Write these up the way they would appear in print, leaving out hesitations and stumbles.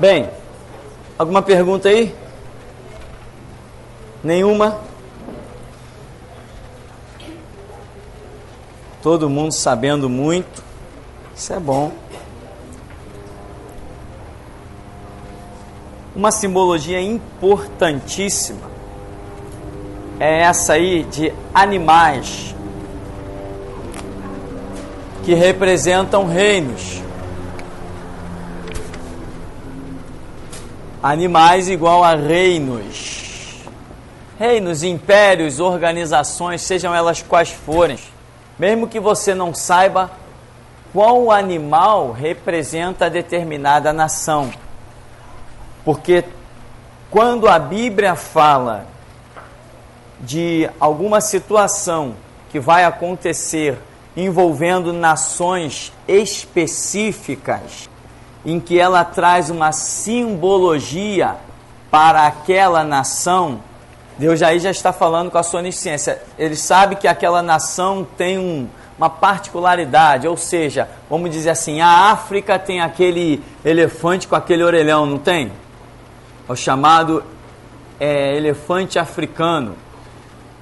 Bem, alguma pergunta aí? Nenhuma? Todo mundo sabendo muito. Isso é bom. Uma simbologia importantíssima é essa aí de animais que representam reinos. Animais igual a reinos. Reinos, impérios, organizações, sejam elas quais forem. Mesmo que você não saiba qual animal representa determinada nação. Porque quando a Bíblia fala de alguma situação que vai acontecer envolvendo nações específicas, em que ela traz uma simbologia para aquela nação, Deus aí já está falando com a sua onisciência. Ele sabe que aquela nação tem uma particularidade, ou seja, vamos dizer assim, a África tem aquele elefante com aquele orelhão, não tem? É o chamado elefante africano.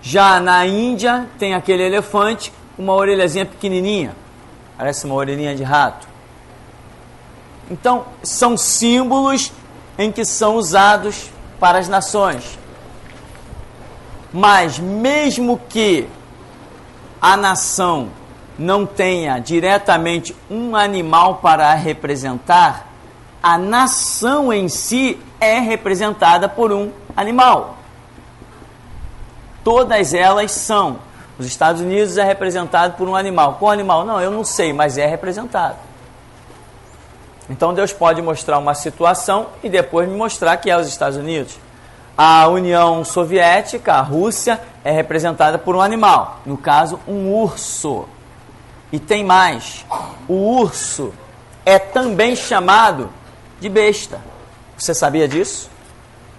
Já na Índia tem aquele elefante com uma orelhazinha pequenininha, parece uma orelhinha de rato. Então, são símbolos em que são usados para as nações. Mas mesmo que a nação não tenha diretamente um animal para a representar, a nação em si é representada por um animal. Todas elas são. Os Estados Unidos é representado por um animal. Qual animal? Não, eu não sei, mas é representado. Então Deus pode mostrar uma situação e depois me mostrar que é os Estados Unidos. A União Soviética, a Rússia, é representada por um animal. No caso, um urso. E tem mais. O urso é também chamado de besta. Você sabia disso?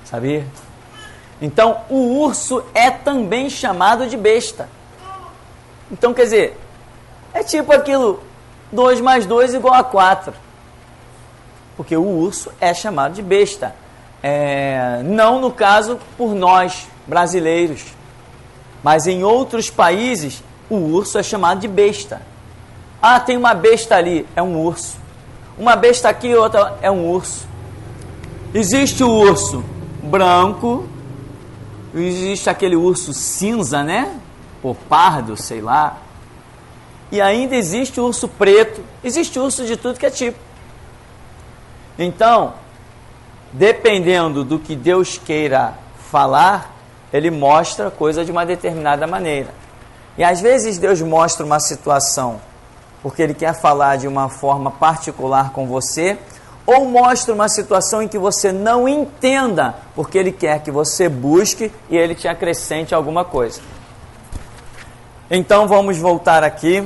Sabia? Então, o urso é também chamado de besta. Então, quer dizer, é tipo aquilo, 2 mais 2 igual a 4. Porque o urso é chamado de besta. Não no caso por nós, brasileiros. Mas em outros países, o urso é chamado de besta. Ah, tem uma besta ali, é um urso. Uma besta aqui, outra é um urso. Existe o urso branco, existe aquele urso cinza, né? Ou pardo, sei lá. E ainda existe o urso preto. Existe urso de tudo que é tipo. Então, dependendo do que Deus queira falar, Ele mostra a coisa de uma determinada maneira. E às vezes Deus mostra uma situação porque Ele quer falar de uma forma particular com você, ou mostra uma situação em que você não entenda, porque Ele quer que você busque e Ele te acrescente alguma coisa. Então vamos voltar aqui.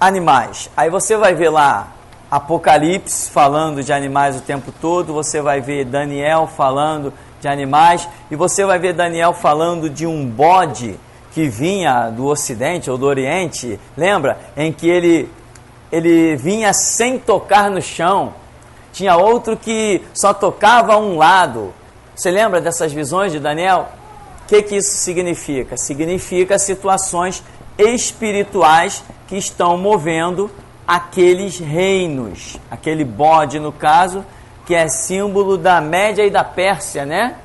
Animais. Aí você vai ver lá Apocalipse falando de animais o tempo todo, você vai ver Daniel falando de animais, e você vai ver Daniel falando de um bode que vinha do Ocidente ou do Oriente, lembra? Em que ele vinha sem tocar no chão. Tinha outro que só tocava a um lado. Você lembra dessas visões de Daniel? O que isso significa? Significa situações espirituais que estão movendo aqueles reinos. Aquele bode, no caso, que é símbolo da Média e da Pérsia, né?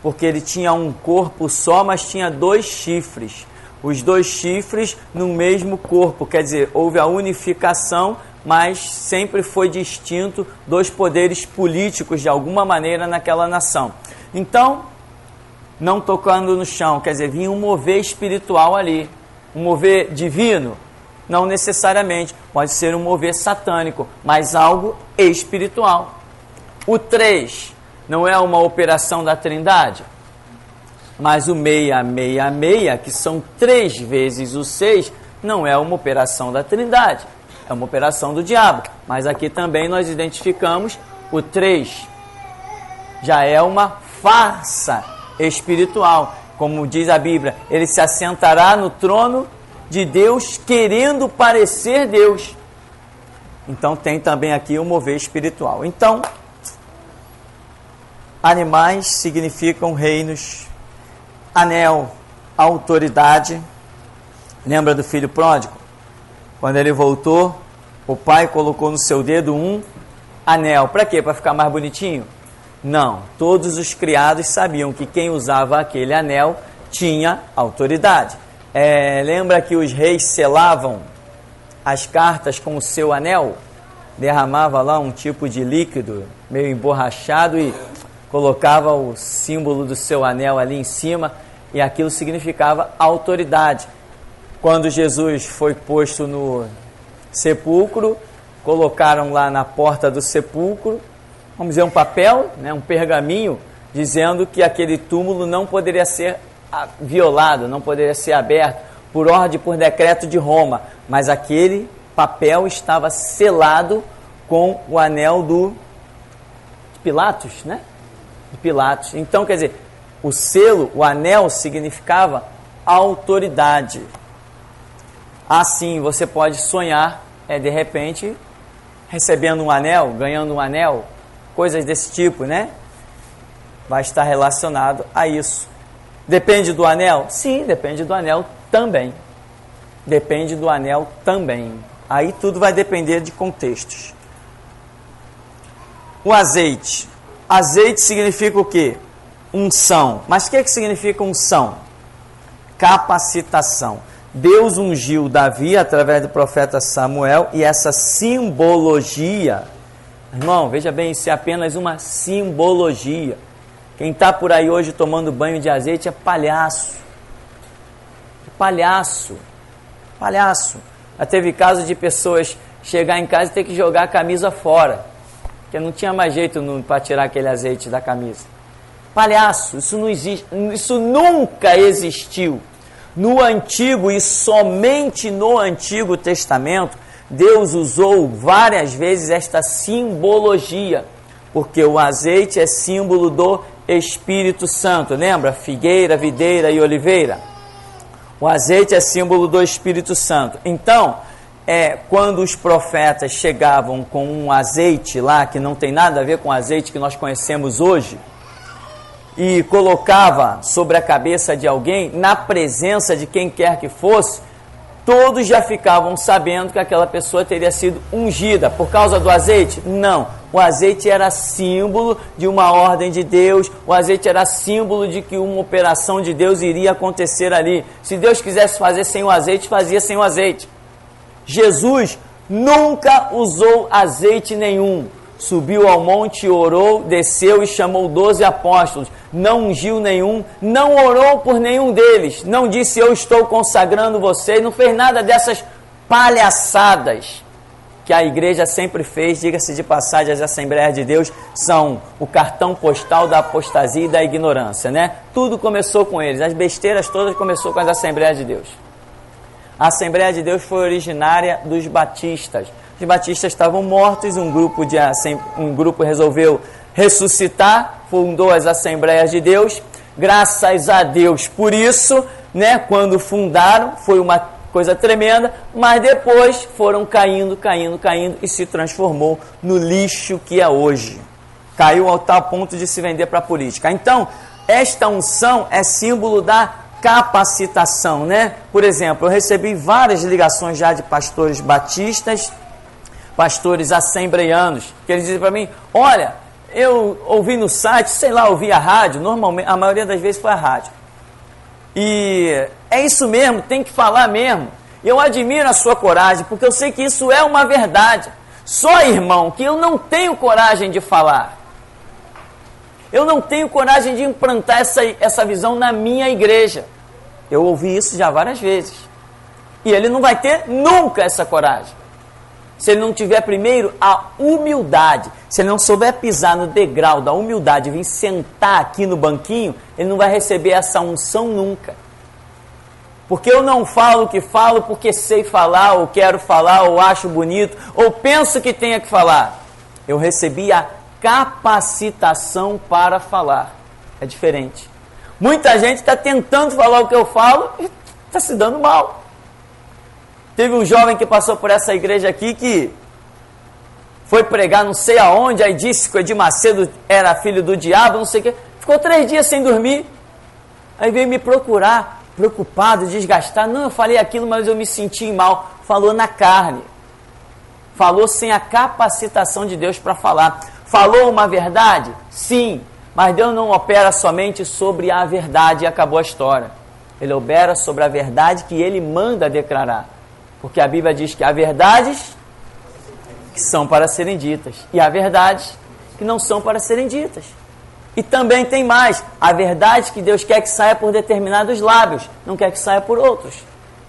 Porque ele tinha um corpo só, mas tinha 2 chifres. Os 2 chifres no mesmo corpo, quer dizer, houve a unificação, mas sempre foi distinto 2 poderes políticos de alguma maneira naquela nação. Então, não tocando no chão, quer dizer, vinha um mover espiritual ali. Um mover divino? Não necessariamente, pode ser um mover satânico, mas algo espiritual. O 3 não é uma operação da Trindade, mas o 666, que são 3 vezes o 6, não é uma operação da Trindade, é uma operação do diabo. Mas aqui também nós identificamos o 3, já é uma farsa espiritual. Como diz a Bíblia, ele se assentará no trono de Deus querendo parecer Deus. Então tem também aqui o mover espiritual. Então, animais significam reinos, anel, autoridade. Lembra do filho pródigo? Quando ele voltou, o pai colocou no seu dedo um anel. Para quê? Para ficar mais bonitinho? Não. Todos os criados sabiam que quem usava aquele anel tinha autoridade. Lembra que os reis selavam as cartas com o seu anel? Derramava lá um tipo de líquido meio emborrachado e colocava o símbolo do seu anel ali em cima, e aquilo significava autoridade. Quando Jesus foi posto no sepulcro, colocaram lá na porta do sepulcro, vamos dizer, um papel, né, um pergaminho, dizendo que aquele túmulo não poderia ser violado, não poderia ser aberto, por ordem, por decreto de Roma, mas aquele papel estava selado com o anel de Pilatos, né? De Pilatos. Então, quer dizer, o selo, o anel, significava autoridade. Assim, você pode sonhar, de repente, recebendo um anel, ganhando um anel, coisas desse tipo, né? Vai estar relacionado a isso. Depende do anel? Sim, depende do anel também. Depende do anel também. Aí tudo vai depender de contextos. O azeite. Azeite significa o quê? Unção. Mas o que significa unção? Capacitação. Deus ungiu Davi através do profeta Samuel, e essa simbologia, irmão, veja bem, isso é apenas uma simbologia. Quem está por aí hoje tomando banho de azeite é palhaço. Palhaço. Palhaço. Já teve caso de pessoas chegar em casa e ter que jogar a camisa fora, porque não tinha mais jeito para tirar aquele azeite da camisa. Palhaço, isso não existe, isso nunca existiu. No Antigo e somente no Antigo Testamento, Deus usou várias vezes esta simbologia, porque o azeite é símbolo do Espírito Santo. Lembra? Figueira, videira e oliveira. O azeite é símbolo do Espírito Santo. Então, quando os profetas chegavam com um azeite lá, que não tem nada a ver com o azeite que nós conhecemos hoje, e colocava sobre a cabeça de alguém, na presença de quem quer que fosse, todos já ficavam sabendo que aquela pessoa teria sido ungida por causa do azeite? Não. O azeite era símbolo de uma ordem de Deus, o azeite era símbolo de que uma operação de Deus iria acontecer ali. Se Deus quisesse fazer sem o azeite, fazia sem o azeite. Jesus nunca usou azeite nenhum. Subiu ao monte, orou, desceu e chamou 12 apóstolos. Não ungiu nenhum, não orou por nenhum deles. Não disse, eu estou consagrando vocês. Não fez nada dessas palhaçadas que a igreja sempre fez. Diga-se de passagem, as Assembleias de Deus são o cartão postal da apostasia e da ignorância, né? Tudo começou com eles. As besteiras todas começou com as Assembleias de Deus. A Assembleia de Deus foi originária dos batistas. Os batistas estavam mortos, um grupo resolveu ressuscitar, fundou as Assembleias de Deus. Graças a Deus por isso, né, quando fundaram, foi uma coisa tremenda, mas depois foram caindo e se transformou no lixo que é hoje. Caiu ao tal ponto de se vender para a política. Então, esta unção é símbolo da capacitação, né? Por exemplo, eu recebi várias ligações já de pastores batistas, pastores assembleianos, que eles dizem para mim, olha, eu ouvi no site, sei lá, ouvi a rádio, normalmente, a maioria das vezes foi a rádio. E é isso mesmo, tem que falar mesmo. Eu admiro a sua coragem, porque eu sei que isso é uma verdade. Só, irmão, que eu não tenho coragem de falar. Eu não tenho coragem de implantar essa visão na minha igreja. Eu ouvi isso já várias vezes. E ele não vai ter nunca essa coragem. Se ele não tiver primeiro a humildade, se ele não souber pisar no degrau da humildade e vir sentar aqui no banquinho, ele não vai receber essa unção nunca. Porque eu não falo o que falo porque sei falar, ou quero falar, ou acho bonito, ou penso que tenha que falar. Eu recebi a capacitação para falar. É diferente. Muita gente está tentando falar o que eu falo e está se dando mal. Teve um jovem que passou por essa igreja aqui que foi pregar não sei aonde, aí disse que o Edir Macedo era filho do diabo, não sei o quê. Ficou 3 dias sem dormir. Aí veio me procurar, preocupado, desgastado. Não, eu falei aquilo, mas eu me senti mal. Falou na carne. Falou sem a capacitação de Deus para falar. Falou uma verdade? Sim. Mas Deus não opera somente sobre a verdade e acabou a história. Ele opera sobre a verdade que Ele manda declarar. Porque a Bíblia diz que há verdades que são para serem ditas. E há verdades que não são para serem ditas. E também tem mais. A verdade que Deus quer que saia por determinados lábios. Não quer que saia por outros.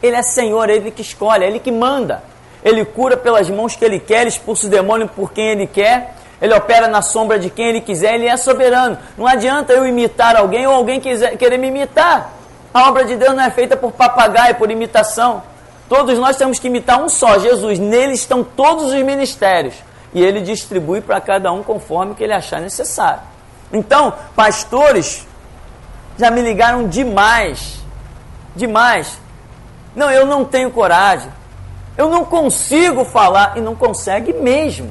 Ele é Senhor, Ele que escolhe, Ele que manda. Ele cura pelas mãos que Ele quer, Ele expulsa o demônio por quem Ele quer. Ele opera na sombra de quem Ele quiser, Ele é soberano. Não adianta eu imitar alguém ou alguém querer me imitar. A obra de Deus não é feita por papagaio, por imitação. Todos nós temos que imitar um só, Jesus. Nele estão todos os ministérios. E Ele distribui para cada um conforme que Ele achar necessário. Então, pastores já me ligaram demais. Demais. Não, eu não tenho coragem. Eu não consigo falar. E não consegue mesmo.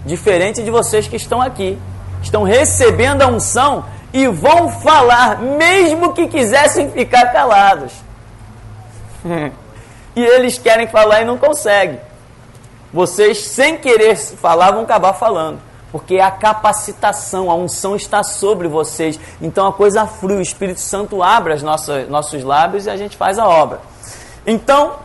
Diferente de vocês que estão aqui. Estão recebendo a unção e vão falar, mesmo que quisessem ficar calados. E eles querem falar e não conseguem. Vocês, sem querer falar, vão acabar falando. Porque a capacitação, a unção está sobre vocês. Então a coisa flui, o Espírito Santo abre os nossos lábios e a gente faz a obra. Então,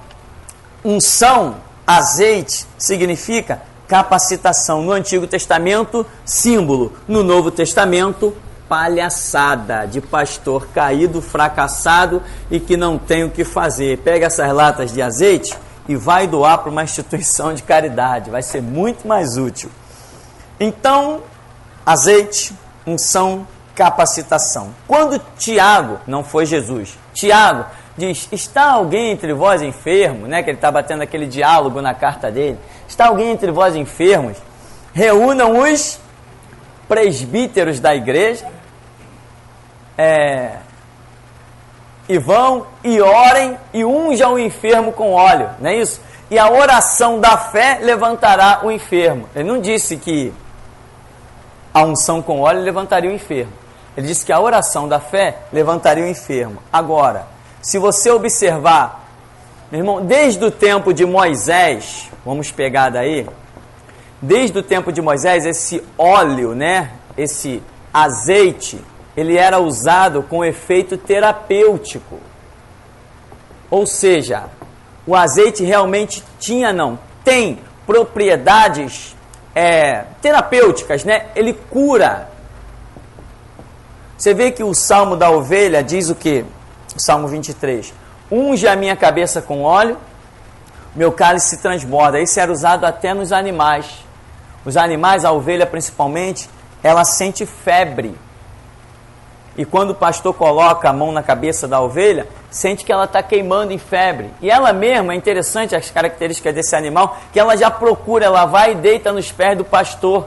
unção, azeite, significa capacitação. No Antigo Testamento, símbolo. No Novo Testamento, palhaçada de pastor caído, fracassado e que não tem o que fazer. Pega essas latas de azeite e vai doar para uma instituição de caridade. Vai ser muito mais útil. Então, azeite, unção, capacitação. Quando Tiago, não foi Jesus, Tiago diz, está alguém entre vós enfermo, né? Que ele está batendo aquele diálogo na carta dele. Está alguém entre vós enfermos? Reúnam os presbíteros da igreja e vão e orem e unjam o enfermo com óleo, não é isso? E a oração da fé levantará o enfermo. Ele não disse que a unção com óleo levantaria o enfermo. Ele disse que a oração da fé levantaria o enfermo. Agora, se você observar, meu irmão, desde o tempo de Moisés, vamos pegar daí, desde o tempo de Moisés, esse óleo, né, esse azeite, ele era usado com efeito terapêutico. Ou seja, o azeite realmente tem propriedades terapêuticas, né? Ele cura. Você vê que o Salmo da Ovelha diz o quê? O Salmo 23. Unge a minha cabeça com óleo, meu cálice transborda. Isso era usado até nos animais. Os animais, a ovelha principalmente, ela sente febre. E quando o pastor coloca a mão na cabeça da ovelha, sente que ela está queimando em febre. E ela mesma, é interessante as características desse animal, que ela já procura, ela vai e deita nos pés do pastor.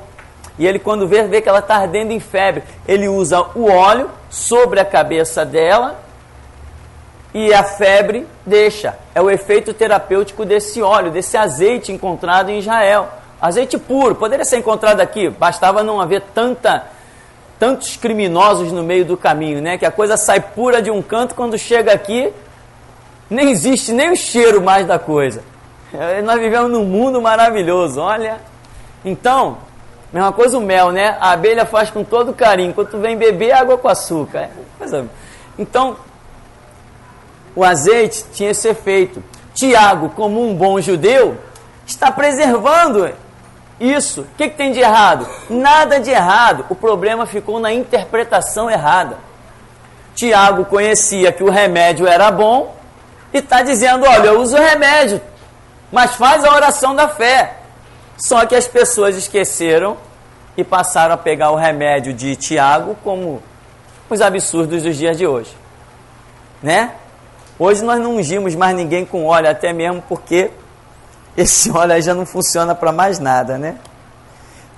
E ele, quando vê que ela está ardendo em febre, ele usa o óleo sobre a cabeça dela e a febre deixa. É o efeito terapêutico desse óleo, desse azeite encontrado em Israel. Azeite puro, poderia ser encontrado aqui, bastava não haver tantos criminosos no meio do caminho, né? Que a coisa sai pura de um canto, quando chega aqui, nem existe nem o cheiro mais da coisa. Nós vivemos num mundo maravilhoso, olha. Então, mesma coisa o mel, né? A abelha faz com todo carinho, quando tu vem beber, água com açúcar. Então, o azeite tinha esse efeito. Tiago, como um bom judeu, está preservando isso. O que tem de errado? Nada de errado. O problema ficou na interpretação errada. Tiago conhecia que o remédio era bom e está dizendo, olha, eu uso o remédio, mas faz a oração da fé. Só que as pessoas esqueceram e passaram a pegar o remédio de Tiago como os absurdos dos dias de hoje. Né? Hoje nós não ungimos mais ninguém com óleo, até mesmo porque esse óleo aí já não funciona para mais nada, né?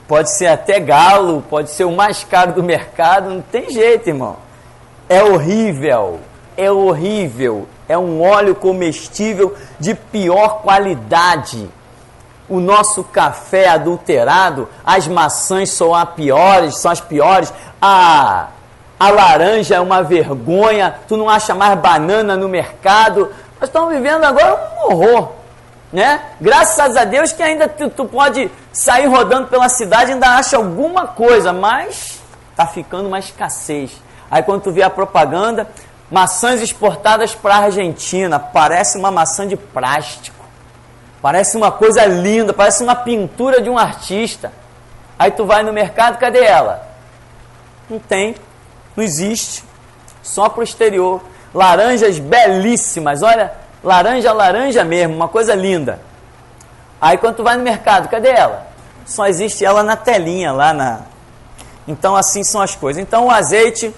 Pode ser até galo, pode ser o mais caro do mercado, não tem jeito, irmão. É horrível, é horrível. É um óleo comestível de pior qualidade. o nosso café adulterado, as maçãs são as piores, a laranja é uma vergonha, tu não acha mais banana no mercado. Nós estamos vivendo agora um horror, né? Graças a Deus que ainda tu pode sair rodando pela cidade e ainda acha alguma coisa, mas tá ficando uma escassez. Aí quando tu vê a propaganda, maçãs exportadas para a Argentina, parece uma maçã de plástico. Parece uma coisa linda, parece uma pintura de um artista. Aí tu vai no mercado, cadê ela? Não tem, não existe, só para o exterior. Laranjas belíssimas, olha, laranja mesmo, uma coisa linda. Aí quando tu vai no mercado, cadê ela? Só existe ela na telinha, lá na... Então assim são as coisas. Então o azeite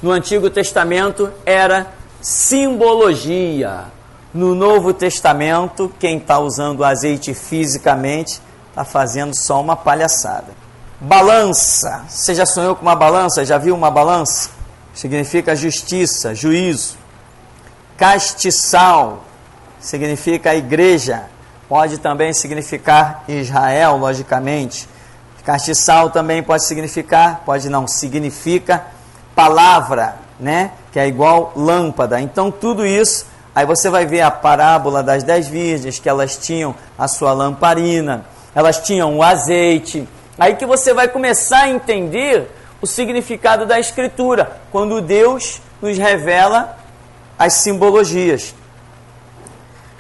no Antigo Testamento era simbologia. No Novo Testamento, quem está usando o azeite fisicamente está fazendo só uma palhaçada. Balança. Você já sonhou com uma balança? Já viu uma balança? Significa justiça, juízo. Castiçal significa igreja. Pode também significar Israel, logicamente. Castiçal também pode significar, pode não, significa palavra, né? Que é igual lâmpada. Então tudo isso, aí você vai ver a parábola das 10 virgens, que elas tinham a sua lamparina, elas tinham o azeite. Aí que você vai começar a entender o significado da Escritura, quando Deus nos revela as simbologias.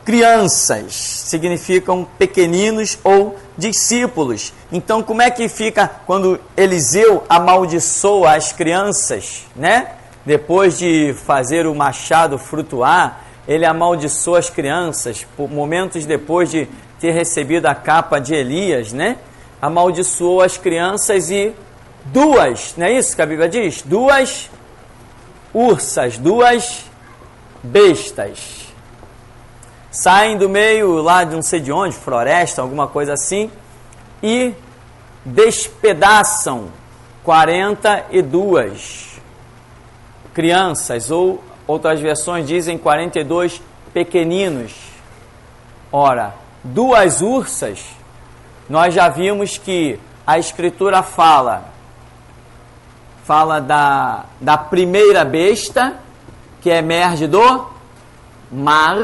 Crianças significam pequeninos ou discípulos. Então, como é que fica quando Eliseu amaldiçoa as crianças, né? Depois de fazer o machado frutuar, ele amaldiçoa as crianças, momentos depois de ter recebido a capa de Elias, né? Amaldiçoou as crianças e duas, não é isso que a Bíblia diz? Duas ursas, duas bestas saem do meio lá de não sei de onde, floresta, alguma coisa assim, e despedaçam 42 crianças, ou outras versões dizem 42 pequeninos. Ora, duas ursas, nós já vimos que a Escritura fala da primeira besta, que emerge do mar,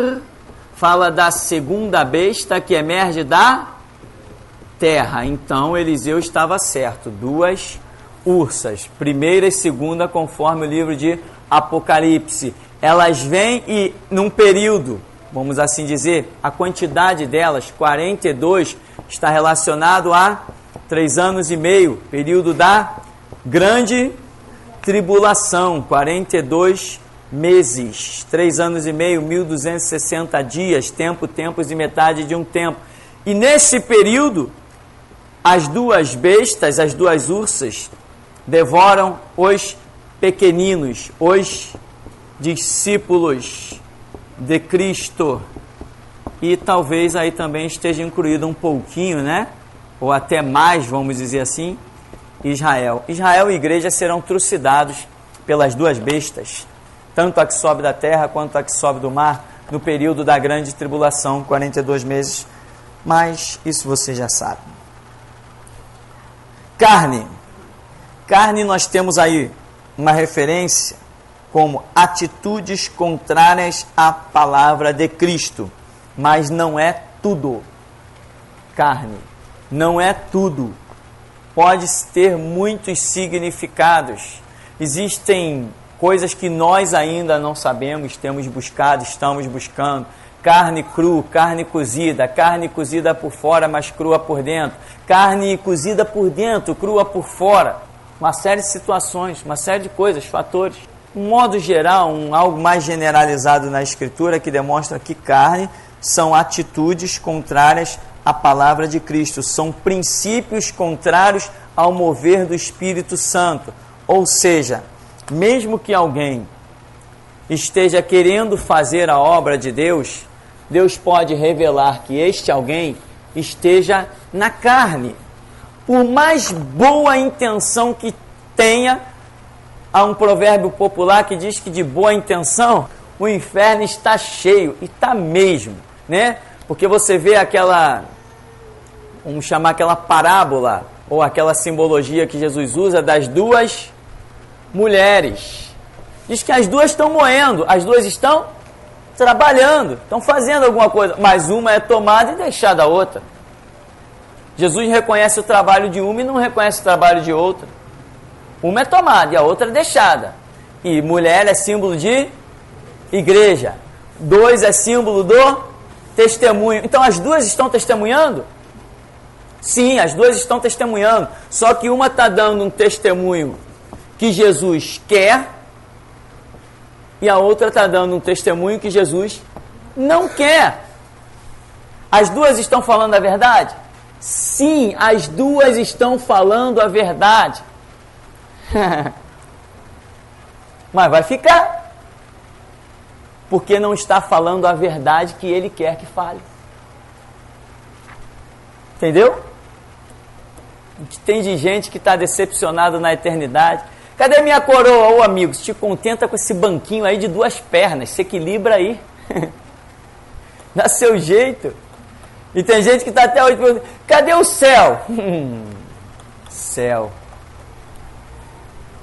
fala da segunda besta, que emerge da terra. Então Eliseu estava certo, duas ursas, primeira e segunda, conforme o livro de Apocalipse. Elas vêm e num período, vamos assim dizer, a quantidade delas, 42, está relacionado a 3 anos e meio, período da grande tribulação, 42 meses, 3 anos e meio, 1260 dias, tempos e metade de um tempo. E nesse período, as duas bestas, as duas ursas, devoram os pequeninos, os discípulos de Cristo. E talvez aí também esteja incluído um pouquinho, né? Ou até mais, vamos dizer assim, Israel. Israel e igreja serão trucidados pelas duas bestas, tanto a que sobe da terra quanto a que sobe do mar, no período da grande tribulação, 42 meses, mas isso você já sabe. Carne. Carne, nós temos aí uma referência como atitudes contrárias à palavra de Cristo, mas não é tudo. Carne, não é tudo. Pode ter muitos significados. Existem coisas que nós ainda não sabemos, temos buscado, estamos buscando. Carne cru, carne cozida por fora, mas crua por dentro. Carne cozida por dentro, crua por fora. Uma série de situações, uma série de coisas, fatores. Um modo geral, algo mais generalizado na Escritura que demonstra que carne são atitudes contrárias à palavra de Cristo. São princípios contrários ao mover do Espírito Santo. Ou seja, mesmo que alguém esteja querendo fazer a obra de Deus, Deus pode revelar que este alguém esteja na carne. Por mais boa intenção que tenha, há um provérbio popular que diz que de boa intenção o inferno está cheio, e está mesmo, né? Porque você vê aquela vamos chamar aquela parábola, ou aquela simbologia que Jesus usa das duas mulheres. Diz que as duas estão moendo, as duas estão trabalhando, estão fazendo alguma coisa, mas uma é tomada e deixada a outra. Jesus reconhece o trabalho de uma e não reconhece o trabalho de outra. Uma é tomada e a outra é deixada. E mulher é símbolo de igreja. 2 é símbolo do testemunho. Então as duas estão testemunhando? Sim, as duas estão testemunhando. Só que uma está dando um testemunho que Jesus quer e a outra está dando um testemunho que Jesus não quer. As duas estão falando a verdade? Sim, as duas estão falando a verdade. Mas vai ficar. Porque não está falando a verdade que ele quer que fale. Entendeu? Tem de gente que está decepcionado na eternidade. Cadê minha coroa? Ô amigos, te contenta com esse banquinho aí de 2 pernas. Se equilibra aí. Dá seu jeito. E tem gente que está até hoje perguntando, cadê o céu? Céu.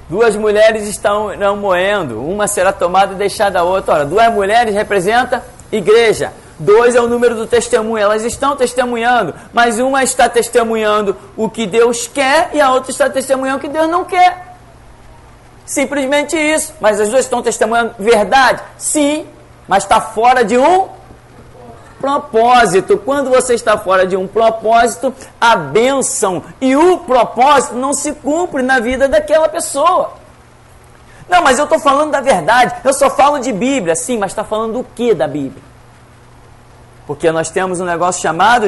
2 mulheres estão moendo. Uma será tomada e deixada a outra. Ora, 2 mulheres representa igreja. 2 é o número do testemunho. Elas estão testemunhando, mas uma está testemunhando o que Deus quer e a outra está testemunhando o que Deus não quer. Simplesmente isso. Mas as duas estão testemunhando verdade? Sim, mas está fora de um propósito. Quando você está fora de um propósito, a bênção e o propósito não se cumpre na vida daquela pessoa. Não, mas eu estou falando da verdade, eu só falo de Bíblia. Sim, mas está falando do que da Bíblia? Porque nós temos um negócio chamado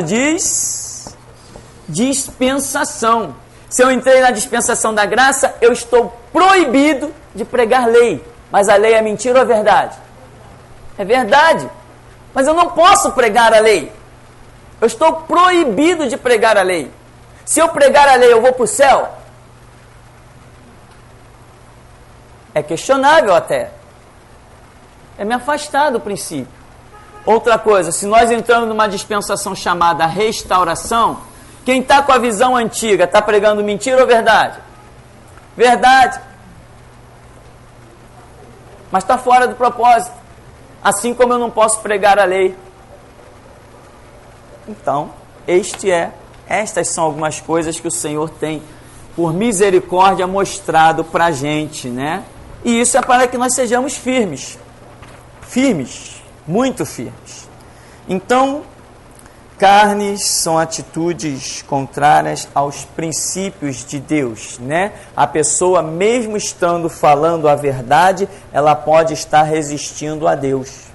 dispensação. Se eu entrei na dispensação da graça, eu estou proibido de pregar lei. Mas a lei é mentira ou é verdade? É verdade. Mas eu não posso pregar a lei. Eu estou proibido de pregar a lei. Se eu pregar a lei, eu vou para o céu? É questionável até. É me afastar do princípio. Outra coisa, se nós entramos numa dispensação chamada restauração, quem está com a visão antiga está pregando mentira ou verdade? Verdade. Mas está fora do propósito. Assim como eu não posso pregar a lei. Então, estas são algumas coisas que o Senhor tem, por misericórdia, mostrado para a gente, né? E isso é para que nós sejamos firmes. Firmes, muito firmes. Então, carnes são atitudes contrárias aos princípios de Deus, né? A pessoa, mesmo estando falando a verdade, ela pode estar resistindo a Deus.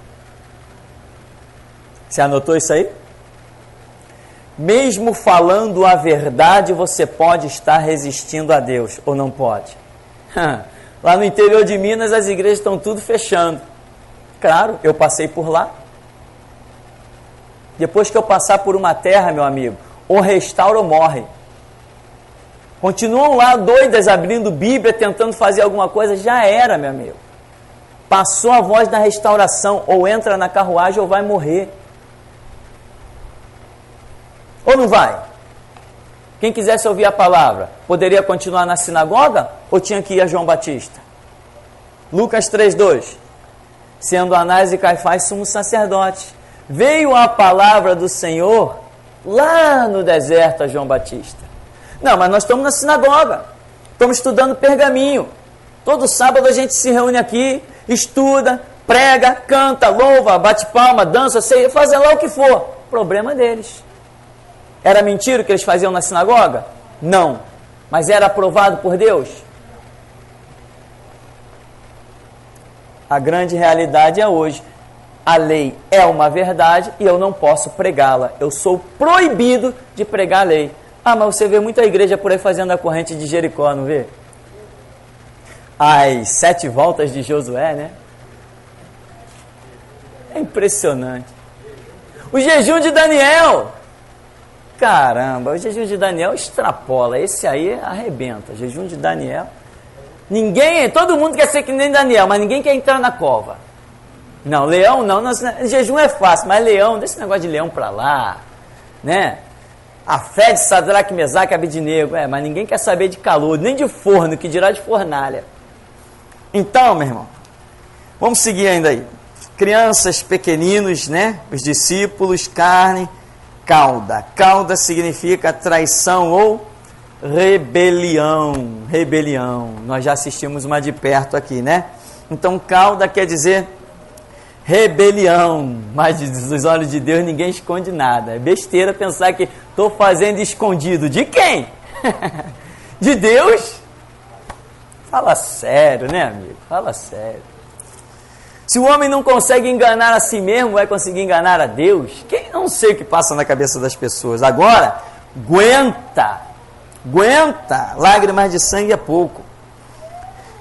Você anotou isso aí? Mesmo falando a verdade, você pode estar resistindo a Deus, ou não pode? Lá no interior de Minas, as igrejas estão tudo fechando. Claro, eu passei por lá. Depois que eu passar por uma terra, meu amigo, ou restaura ou morre. Continuam lá doidas abrindo Bíblia, tentando fazer alguma coisa, já era, meu amigo. Passou a voz da restauração, ou entra na carruagem ou vai morrer. Ou não vai? Quem quisesse ouvir a palavra, poderia continuar na sinagoga ou tinha que ir a João Batista? Lucas 3:2. Sendo Anás e Caifás sumos sacerdotes, veio a palavra do Senhor lá no deserto a João Batista. Não, mas nós estamos na sinagoga, estamos estudando pergaminho. Todo sábado a gente se reúne aqui, estuda, prega, canta, louva, bate palma, dança, faz lá o que for. Problema deles. Era mentira o que eles faziam na sinagoga? Não. Mas era aprovado por Deus? A grande realidade é hoje. A lei é uma verdade e eu não posso pregá-la. Eu sou proibido de pregar a lei. Ah, mas você vê muita igreja por aí fazendo a corrente de Jericó, não vê? As 7 voltas de Josué, né? É impressionante. O jejum de Daniel. Caramba, o jejum de Daniel extrapola. Esse aí arrebenta. Jejum de Daniel. Todo mundo quer ser que nem Daniel, mas ninguém quer entrar na cova. Não, leão não, jejum é fácil, mas leão, desse negócio de leão pra lá, né? A fé de Sadraque, Mesaque e Abednego. Mas ninguém quer saber de calor, nem de forno, que dirá de fornalha. Então, meu irmão, vamos seguir ainda aí. Crianças, pequeninos, né? Os discípulos, carne, cauda. Cauda significa traição ou rebelião. Rebelião. Nós já assistimos uma de perto aqui, né? Então, cauda quer dizer rebelião. Mas dos olhos de Deus ninguém esconde nada. É besteira pensar que estou fazendo escondido. De quem? De Deus? Fala sério, né, amigo? Fala sério. Se o homem não consegue enganar a si mesmo, vai conseguir enganar a Deus? Quem não sei o que passa na cabeça das pessoas. Agora, aguenta. Lágrimas de sangue é pouco.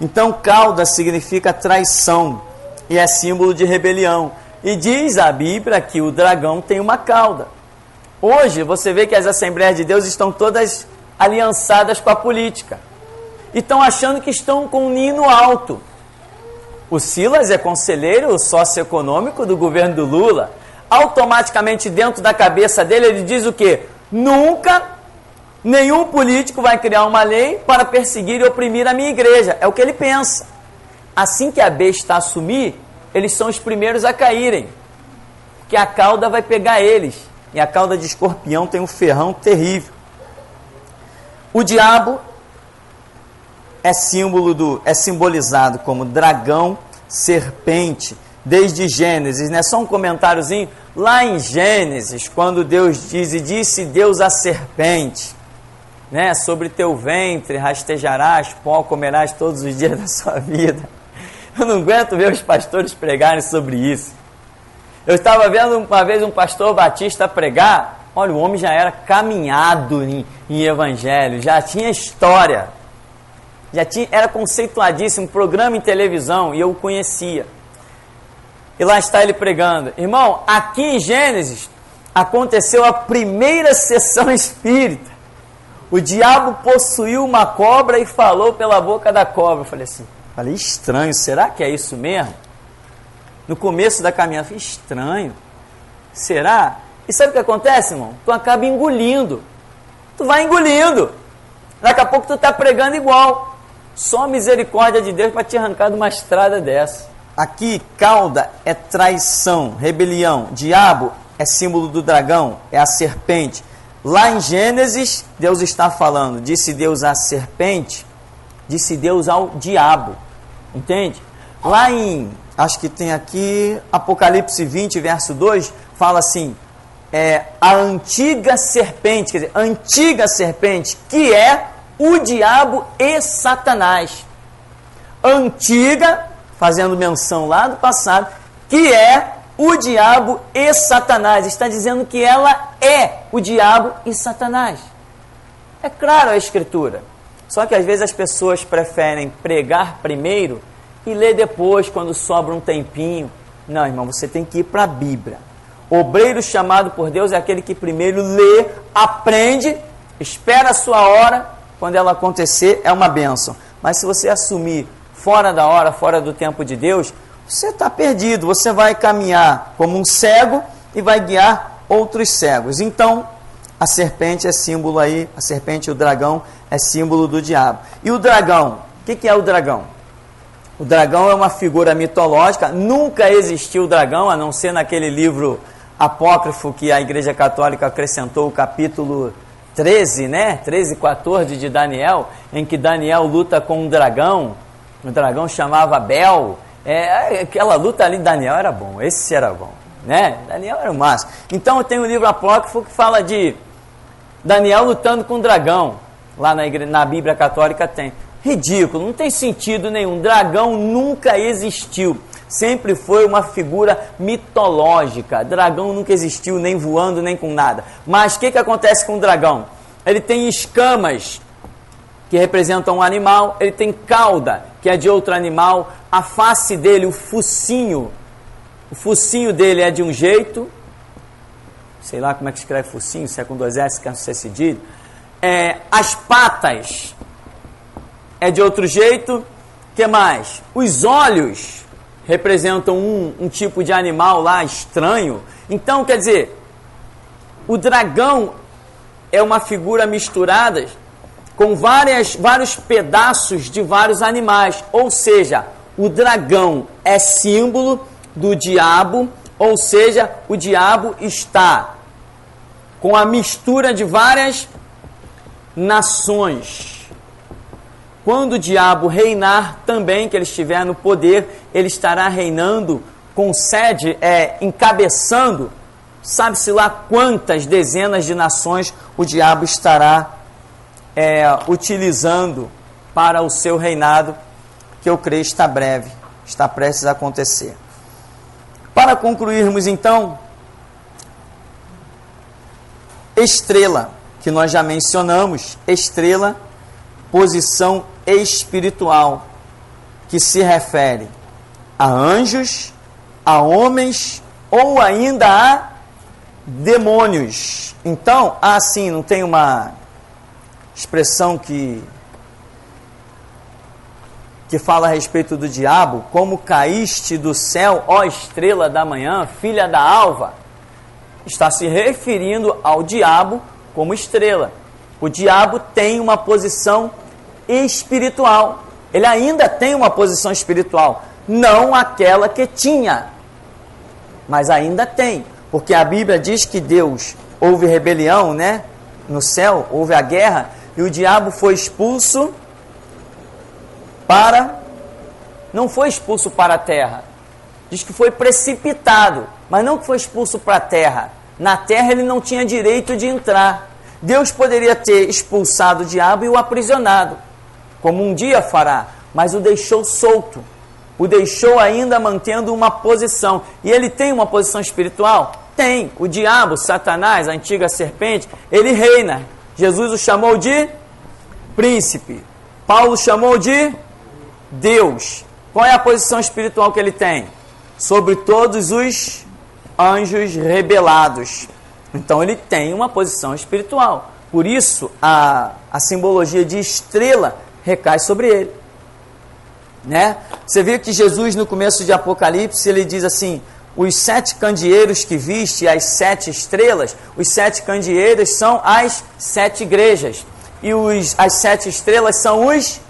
Então, cauda significa traição e é símbolo de rebelião. E diz a Bíblia que o dragão tem uma cauda. Hoje, você vê que as Assembleias de Deus estão todas aliançadas com a política. E estão achando que estão com um nino alto. O Silas é conselheiro socioeconômico do governo do Lula. Automaticamente dentro da cabeça dele ele diz o quê? Nunca nenhum político vai criar uma lei para perseguir e oprimir a minha igreja. É o que ele pensa. Assim que a besta assumir, eles são os primeiros a caírem. Porque a cauda vai pegar eles. E a cauda de escorpião tem um ferrão terrível. O diabo é simbolizado como dragão, serpente, desde Gênesis, né? Só um comentáriozinho, lá em Gênesis, quando Deus diz, e disse Deus à serpente, né? Sobre teu ventre rastejarás, pó comerás todos os dias da sua vida. Eu não aguento ver os pastores pregarem sobre isso. Eu estava vendo uma vez um pastor batista pregar, olha, o homem já era caminhado em evangelho, já tinha história. Era conceituadíssimo, programa em televisão, e eu o conhecia. E lá está ele pregando. Irmão, aqui em Gênesis, aconteceu a primeira sessão espírita. O diabo possuiu uma cobra e falou pela boca da cobra. Eu falei, estranho, será que é isso mesmo? No começo da caminhada, falei, estranho, será? E sabe o que acontece, irmão? Tu acaba engolindo. Tu vai engolindo. Daqui a pouco tu está pregando igual. Só a misericórdia de Deus para te arrancar de uma estrada dessa. Aqui, cauda é traição, rebelião. Diabo é símbolo do dragão, é a serpente. Lá em Gênesis, Deus está falando, disse Deus à serpente, disse Deus ao diabo. Entende? Lá em, acho que tem aqui, Apocalipse 20, verso 2, fala assim, a antiga serpente, quer dizer, antiga serpente, que é o diabo e Satanás. Antiga, fazendo menção lá do passado, que é o diabo e Satanás. Está dizendo que ela é o diabo e Satanás. É claro a Escritura. Só que às vezes as pessoas preferem pregar primeiro e ler depois, quando sobra um tempinho. Não, irmão, você tem que ir para a Bíblia. Obreiro chamado por Deus é aquele que primeiro lê, aprende, espera a sua hora. Quando ela acontecer, é uma bênção. Mas se você assumir fora da hora, fora do tempo de Deus, você está perdido. Você vai caminhar como um cego e vai guiar outros cegos. Então, a serpente é símbolo aí, a serpente e o dragão é símbolo do diabo. E o dragão? O que é o dragão? O dragão é uma figura mitológica. Nunca existiu o dragão, a não ser naquele livro apócrifo que a Igreja Católica acrescentou, o capítulo 13, né? 13 e 14 de Daniel, em que Daniel luta com um dragão. O dragão chamava Bel. Aquela luta ali de Daniel era bom, esse era bom, né? Daniel era o máximo. Então tem um livro apócrifo que fala de Daniel lutando com um dragão. Lá na Bíblia Católica tem. Ridículo, não tem sentido nenhum. Dragão nunca existiu. Sempre foi uma figura mitológica. Dragão nunca existiu, nem voando, nem com nada. Mas o que acontece com o dragão? Ele tem escamas, que representam um animal. Ele tem cauda, que é de outro animal. A face dele, o focinho dele é de um jeito. Sei lá como é que escreve focinho, se é com 2 S, se é cedilho. As patas é de outro jeito. O que mais? Os olhos representam um tipo de animal lá estranho. Então, quer dizer, o dragão é uma figura misturada com vários pedaços de vários animais. Ou seja, o dragão é símbolo do diabo, ou seja, o diabo está com a mistura de várias nações. Quando o diabo reinar também, que ele estiver no poder, ele estará reinando com sede, encabeçando, sabe-se lá quantas dezenas de nações o diabo estará utilizando para o seu reinado, que eu creio está breve, está prestes a acontecer. Para concluirmos então, estrela, que nós já mencionamos, estrela, posição espiritual, que se refere a anjos, a homens ou ainda a demônios. Então, assim, não tem uma expressão que fala a respeito do diabo, como caíste do céu, ó estrela da manhã, filha da alva, está se referindo ao diabo como estrela. O diabo tem uma posição espiritual, ele ainda tem uma posição espiritual, não aquela que tinha, mas ainda tem, porque a Bíblia diz que Deus, houve rebelião, né? No céu, houve a guerra, e o diabo foi expulso não foi expulso para a terra, diz que foi precipitado, mas não que foi expulso para a terra. Na terra ele não tinha direito de entrar. Deus poderia ter expulsado o diabo e o aprisionado, como um dia fará, mas o deixou solto, o deixou ainda mantendo uma posição. E ele tem uma posição espiritual? Tem. O diabo, Satanás, a antiga serpente, ele reina. Jesus o chamou de príncipe. Paulo chamou de Deus. Qual é a posição espiritual que ele tem? Sobre todos os anjos rebelados. Então ele tem uma posição espiritual. Por isso a simbologia de estrela recai sobre ele, né? Você vê que Jesus, no começo de Apocalipse, ele diz assim: os 7 candeeiros que viste, as 7 estrelas, os 7 candeeiros são as 7 igrejas, e as 7 estrelas são os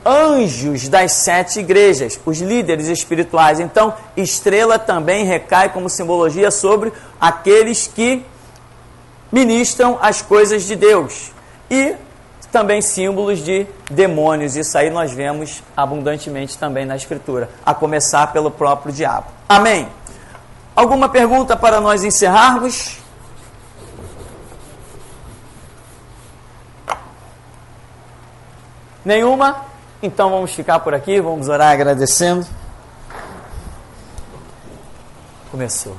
anjos das 7 igrejas, os líderes espirituais. Então, estrela também recai como simbologia sobre aqueles que ministram as coisas de Deus. E também símbolos de demônios. Isso aí nós vemos abundantemente também na Escritura, a começar pelo próprio diabo. Amém? Alguma pergunta para nós encerrarmos? Nenhuma? Então vamos ficar por aqui, vamos orar agradecendo. Começou.